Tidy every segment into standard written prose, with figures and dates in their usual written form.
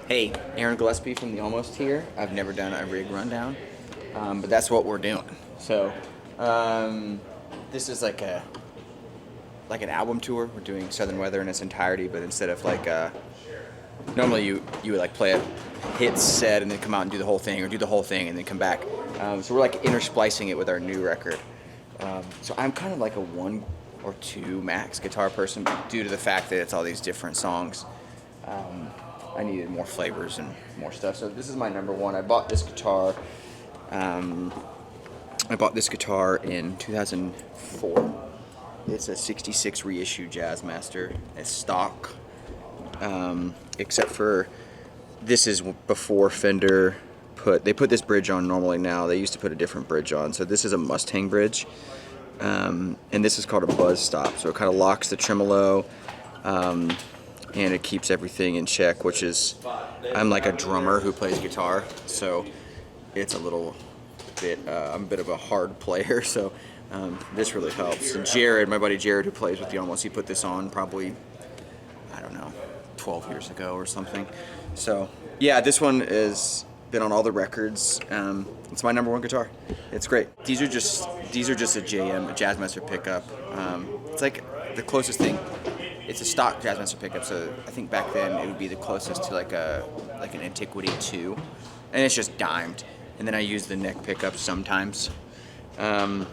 Hey, Aaron Gillespie from the Almost here. I've never done a rig rundown, but that's what we're doing. So, this is like an album tour. We're doing Southern Weather in its entirety, but instead of like normally you would like play a hit set and then come out and do the whole thing, or do the whole thing and then come back. So we're like intersplicing it with our new record. So I'm kind of like a 1 or 2 max guitar person due to the fact that it's all these different songs. I needed more flavors and more stuff. So this is my number one. I bought this guitar. In 2004. It's a '66 reissue Jazzmaster. It's stock, except for this is before Fender they put this bridge on normally now. They used to put a different bridge on. So this is a Mustang bridge, and this is called a buzz stop. So it kind of locks the tremolo. And it keeps everything in check, which is, I'm like a drummer who plays guitar, so it's a little bit, I'm a bit of a hard player, so this really helps. And Jared, my buddy Jared, who plays with the Almost, he put this on probably, I don't know, 12 years ago or something. So yeah, this one has been on all the records. It's my number one guitar. It's great. These are just a JM, a Jazzmaster pickup. It's like the closest thing. It's a stock Jazzmaster pickup, so I think back then it would be the closest to like an Antiquity 2, and it's just dimed. And then I use the neck pickup sometimes. A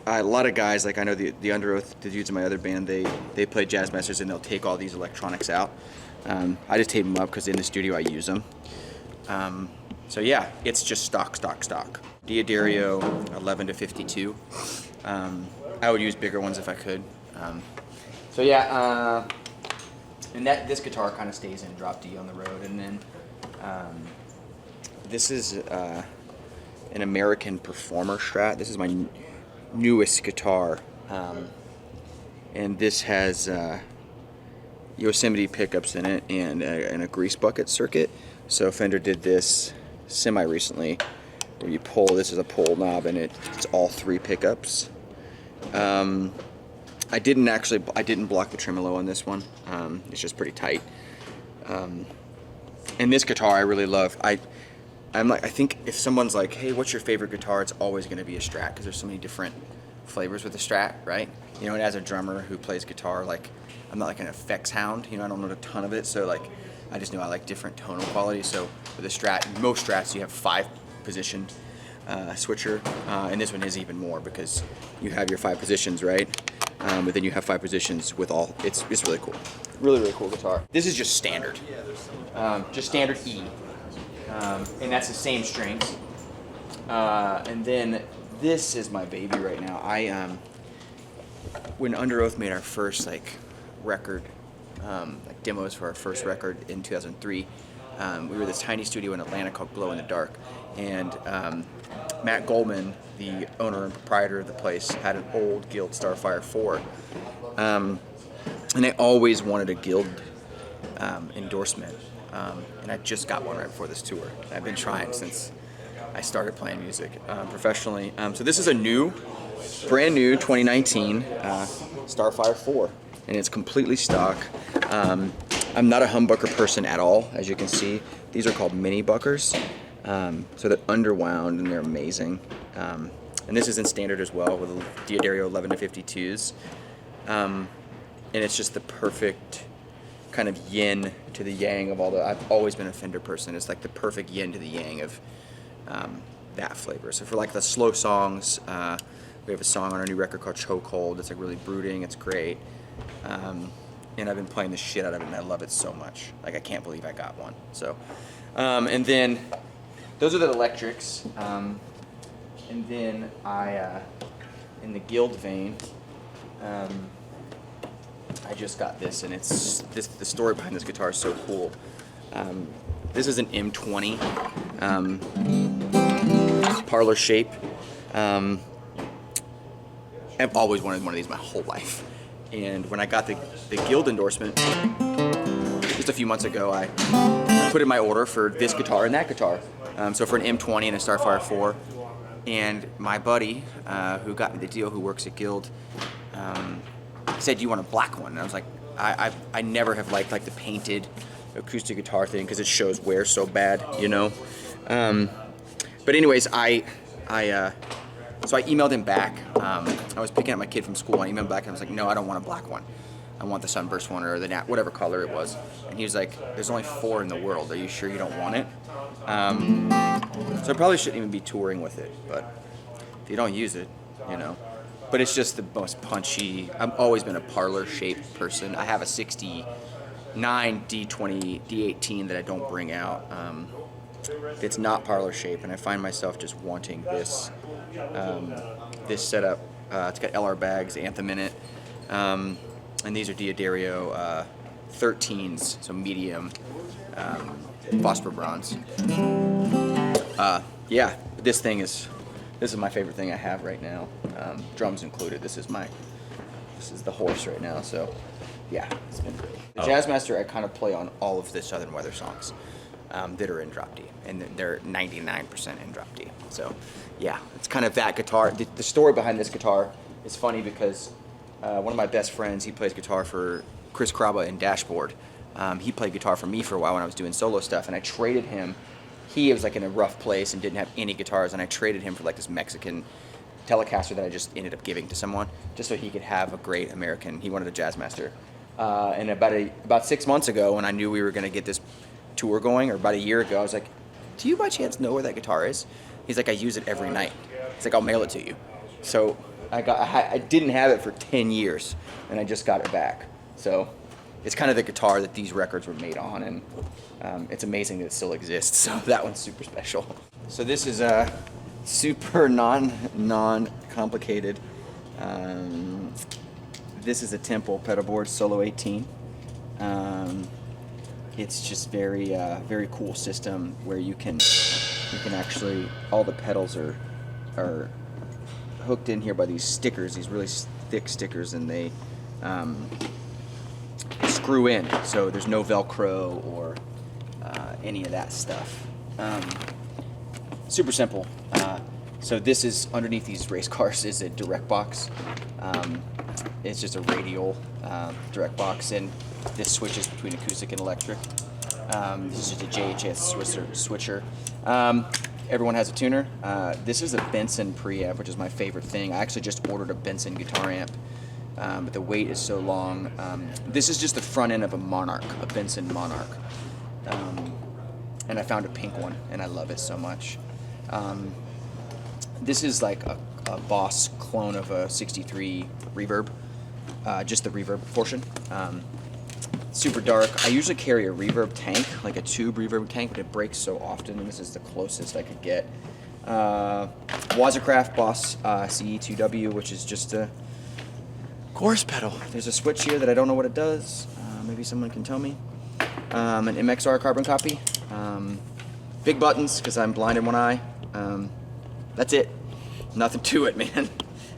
lot of guys, like I know the Under Oath, the dudes in my other band, they play Jazzmasters and they'll take all these electronics out. I just tape them up because in the studio I use them. So yeah, it's just stock. D'Addario 11 to 52. I would use bigger ones if I could. So yeah, and this guitar kind of stays in drop D on the road, and then this is an American Performer Strat. This is my newest guitar, and this has Yosemite pickups in it and a grease bucket circuit. So Fender did this semi-recently, where you pull. This is a pull knob, and it's all 3 pickups. I didn't block the tremolo on this one. It's just pretty tight. And this guitar I really love. I think if someone's like, hey, what's your favorite guitar? It's always going to be a Strat, because there's so many different flavors with the Strat, right? You know, and as a drummer who plays guitar, like, I'm not like an effects hound. You know, I don't know a ton of it, so like, I just know I like different tonal quality. So with a Strat, most Strats you have 5 position switcher, and this one is even more because you have your 5 positions, right? But then you have 5 positions with all. It's really cool. Really cool guitar. This is just standard. Just standard E. And that's the same strings. And then this is my baby right now. When Under Oath made our first like record, like demos for our first record in 2003, we were this tiny studio in Atlanta called Glow in the Dark, and Matt Goldman, the owner and proprietor of the place, had an old Guild Starfire 4, and they always wanted a Guild endorsement, and I just got one right before this tour. I've been trying since I started playing music professionally. So this is a brand new 2019 Starfire 4, and it's completely stock. I'm not a humbucker person at all, as you can see. These are called mini buckers. So they're underwound and they're amazing. And this is in standard as well with D'Addario 11 to 52s. And it's just the perfect kind of yin to the yang of I've always been a Fender person. It's like the perfect yin to the yang of that flavor. So for like the slow songs, we have a song on our new record called Chokehold. It's like really brooding. It's great. And I've been playing the shit out of it, and I love it so much. Like, I can't believe I got one. So, and then those are the electrics. And then in the Guild vein, I just got this, and the story behind this guitar is so cool. This is an M20 parlor shape. I've always wanted one of these my whole life. And when I got the Guild endorsement just a few months ago, I put in my order for this guitar and that guitar. So for an M20 and a Starfire 4. And my buddy, who got me the deal, who works at Guild, said, "Do you want a black one?" And I was like, I never have liked like the painted acoustic guitar thing because it shows wear so bad, you know. But anyways, so I emailed him back. I was picking up my kid from school. I emailed him back and I was like, no, I don't want a black one. I want the sunburst one or the whatever color it was. And he was like, there's only 4 in the world. Are you sure you don't want it? So I probably shouldn't even be touring with it, but if you don't use it, you know. But it's just the most punchy. I've always been a parlor shaped person. I have a 69 D20, D18 that I don't bring out. It's not parlor shape, and I find myself just wanting this this setup. It's got LR bags, Anthem in it. And these are Diodario 13s, so medium phosphor bronze. Yeah, this is my favorite thing I have right now. Drums included. This is the horse right now. So yeah, it's been great. The Jazzmaster, I kind of play on all of the Southern Weather songs that are in drop D, and they're 99% in drop D. So yeah, it's kind of that guitar. The story behind this guitar is funny because one of my best friends, he plays guitar for Chris Kraba in Dashboard. He played guitar for me for a while when I was doing solo stuff, and I traded him. He was like in a rough place and didn't have any guitars, and I traded him for like this Mexican Telecaster that I just ended up giving to someone just so he could have a great American. He wanted a Jazzmaster. And about 6 months ago, when I knew we were going to get this tour going, or about a year ago, I was like, do you by chance know where that guitar is? He's like, I use it every night. He's like, I'll mail it to you. So I didn't have it for 10 years, and I just got it back. So it's kind of the guitar that these records were made on, and it's amazing that it still exists. So that one's super special. So this is a super non-complicated. This is a Temple pedal board, Solo 18. It's just very cool system where you can actually, all the pedals are hooked in here by these stickers, these really thick stickers, and they screw in, so there's no Velcro or any of that stuff. Super simple. So this is, underneath these race cars is a direct box. It's just a radial direct box, and this switches between acoustic and electric. This is just a JHS switcher. Everyone has a tuner. This is a Benson preamp, which is my favorite thing. I actually just ordered a Benson guitar amp, but the wait is so long. This is just the front end of a Monarch, a Benson Monarch. And I found a pink one, and I love it so much. This is like a Boss clone of a 63 reverb, just the reverb portion. Super dark. I usually carry a reverb tank, like a tube reverb tank, but it breaks so often, and this is the closest I could get. Wazacraft Boss CE2W, which is just a chorus pedal. There's a switch here that I don't know what it does. Maybe someone can tell me. An MXR carbon copy. Big buttons, because I'm blind in one eye. That's it. Nothing to it, man.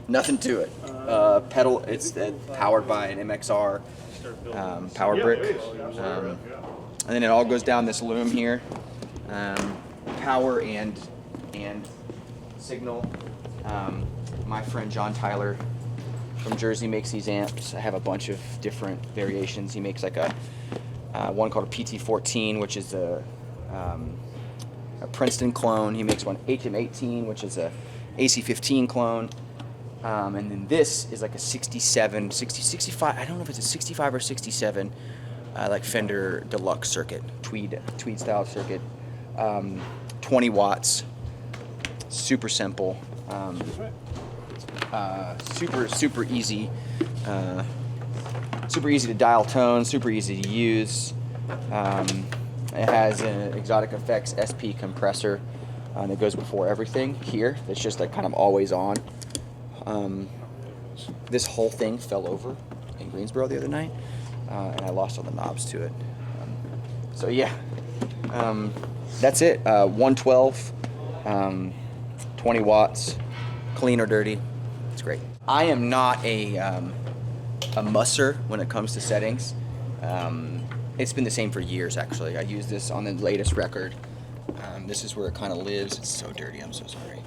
Nothing to it. Pedal, it's powered by an MXR power brick. And then it all goes down this loom here. Power and signal. My friend John Tyler from Jersey makes these amps. I have a bunch of different variations. He makes like a one called a PT14, which is a Princeton clone. He makes one HM18, which is a AC15 clone. And then this is like a 65, I don't know if it's a 65 or 67, like Fender Deluxe circuit, tweed style circuit. 20 watts, super simple, super easy, super easy to dial tone, super easy to use. It has an Exotic Effects SP compressor that goes before everything here. That's just like kind of always on. This whole thing fell over in Greensboro the other night, and I lost all the knobs to it. So yeah, that's it. 112, 20 watts, clean or dirty. It's great. I am not a musser when it comes to settings. It's been the same for years, actually. I use this on the latest record. This is where it kind of lives. It's so dirty. I'm so sorry.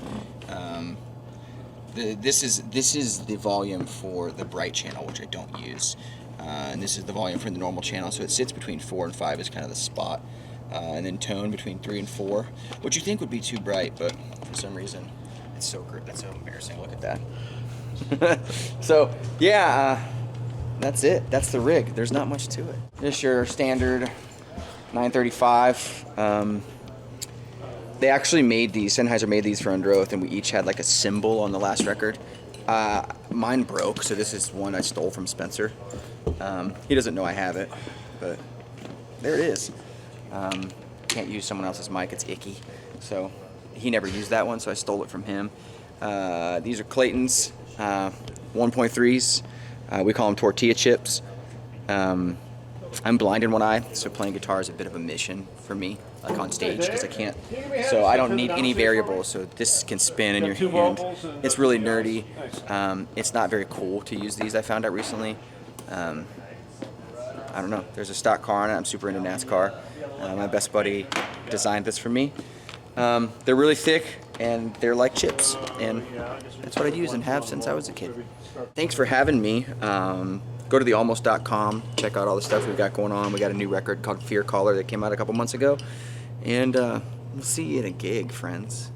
This is the volume for the bright channel, which I don't use. and this is the volume from the normal channel, so it sits between 4 and 5 is kind of the spot, and then tone between 3 and 4, which you think would be too bright, but for some reason it's so great. That's so embarrassing. Look at that. So yeah, that's it. That's the rig. There's not much to it. Just your standard 935. They actually made these, Sennheiser made these for Under Oath, and we each had like a symbol on the last record. Mine broke, so this is one I stole from Spencer. He doesn't know I have it, but there it is. Can't use someone else's mic, it's icky. So he never used that one, so I stole it from him. These are Clayton's 1.3s. We call them tortilla chips. I'm blind in one eye, so playing guitar is a bit of a mission for me, like on stage, because I can't. So I don't need any variables, so this can spin in your hand. It's really nerdy. It's not very cool to use these, I found out recently. I don't know. There's a stock car on it. I'm super into NASCAR. My best buddy designed this for me. They're really thick, and they're like chips, and that's what I use and have since I was a kid. Thanks for having me. Go to thealmost.com, check out all the stuff we've got going on. We got a new record called Fear Caller that came out a couple months ago, and we'll see you at a gig, friends.